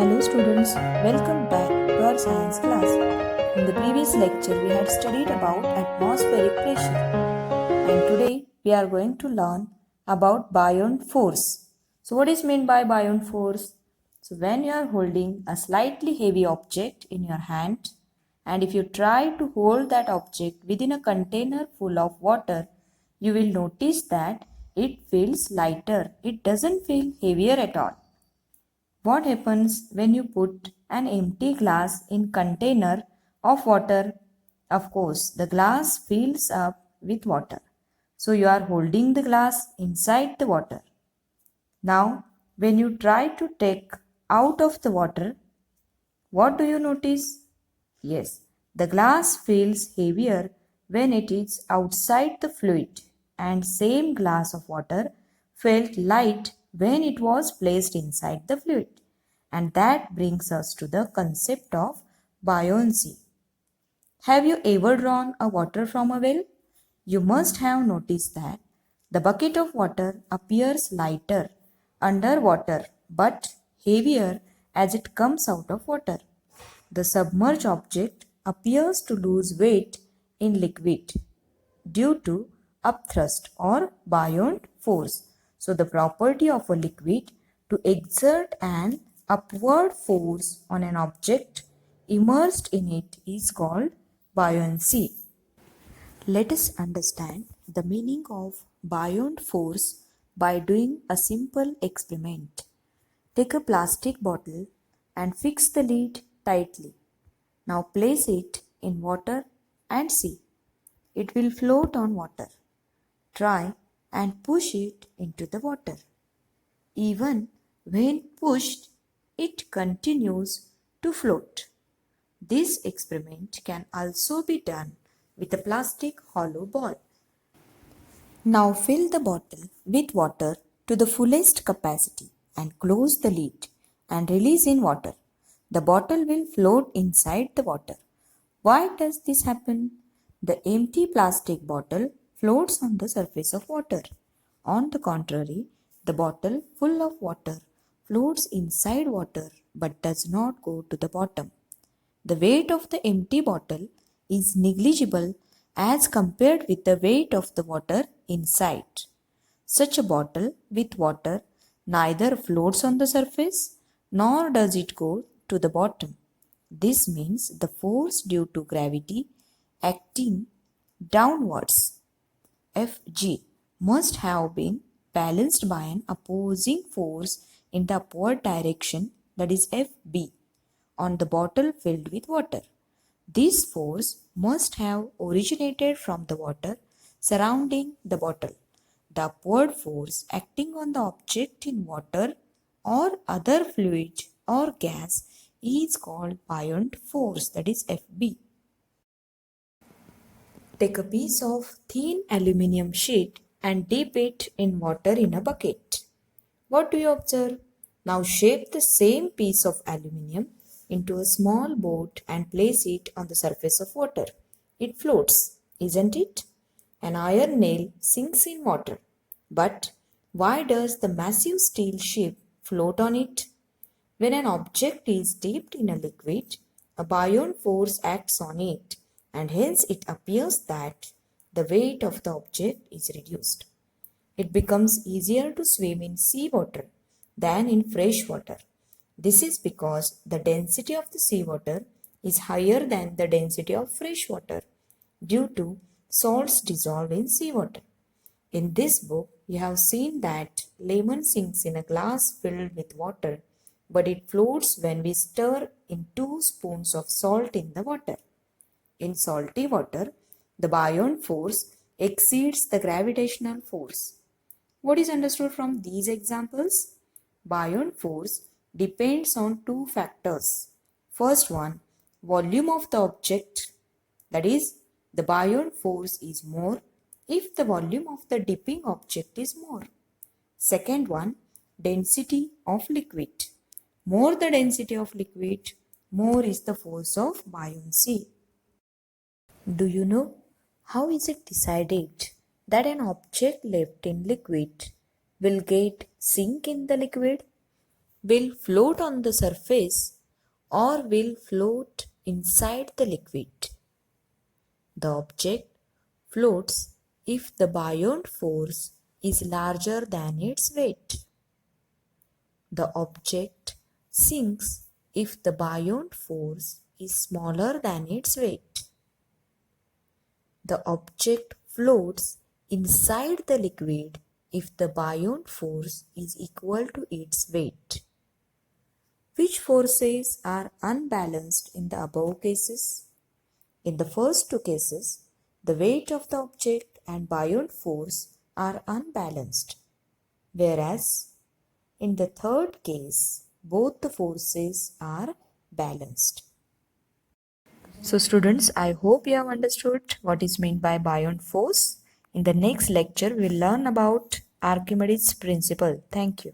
Hello students, welcome back to our science class. In the previous lecture we had studied about atmospheric pressure and today we are going to learn about buoyant force. So what is meant by buoyant force? So when you are holding a slightly heavy object in your hand and if you try to hold that object within a container full of water, you will notice that it feels lighter. It doesn't feel heavier at all. What happens when you put an empty glass in container of water? Of course, the glass fills up with water. So you are holding the glass inside the water. Now, when you try to take out of the water, what do you notice? Yes, the glass feels heavier when it is outside the fluid, and same glass of water felt light when it was placed inside the fluid. And that brings us to the concept of buoyancy. Have you ever drawn a water from a well? You must have noticed that the bucket of water appears lighter under water but heavier as it comes out of water. The submerged object appears to lose weight in liquid due to upthrust or buoyant force. So the property of a liquid to exert an upward force on an object immersed in it is called buoyancy. Let us understand the meaning of buoyant force by doing a simple experiment. Take a plastic bottle and fix the lid tightly. Now place it in water and see. It will float on water. Try and push it into the water. Even when pushed, it continues to float. This experiment can also be done with a plastic hollow ball. Now fill the bottle with water to the fullest capacity and close the lid and release in water. The bottle will float inside the water. Why does this happen? The empty plastic bottle floats on the surface of water. On the contrary, the bottle full of water floats inside water but does not go to the bottom. The weight of the empty bottle is negligible as compared with the weight of the water inside. Such a bottle with water neither floats on the surface nor does it go to the bottom. This means the force due to gravity acting downwards, Fg, must have been balanced by an opposing force in the upward direction, that is Fb, on the bottle filled with water. This force must have originated from the water surrounding the bottle. The upward force acting on the object in water or other fluid or gas is called buoyant force, that is Fb. Take a piece of thin aluminium sheet and dip it in water in a bucket. What do you observe? Now shape the same piece of aluminium into a small boat and place it on the surface of water. It floats, isn't it? An iron nail sinks in water. But why does the massive steel ship float on it? When an object is dipped in a liquid, a buoyant force acts on it, and hence it appears that the weight of the object is reduced. It becomes easier to swim in seawater than in fresh water. This is because the density of the seawater is higher than the density of fresh water due to salts dissolved in seawater. In this book, you have seen that lemon sinks in a glass filled with water, but it floats when we stir in 2 spoons of salt in the water. In salty water, the buoyant force exceeds the gravitational force. What is understood from these examples? Buoyant force depends on 2 factors. First one, volume of the object, that is, the buoyant force is more if the volume of the dipping object is more. Second one, density of liquid. More the density of liquid, more is the force of buoyancy. Do you know how is it decided that an object left in liquid will get sink in the liquid? will float on the surface or will float inside the liquid. The object floats if the buoyant force is larger than its weight. The object sinks if the buoyant force is smaller than its weight. The object floats inside the liquid if the buoyant force is equal to its weight. Which forces are unbalanced in the above cases? In the first two cases, the weight of the object and buoyant force are unbalanced, whereas in the third case, both the forces are balanced. So students, I hope you have understood what is meant by buoyant force. In the next lecture, we will learn about Archimedes' principle. Thank you.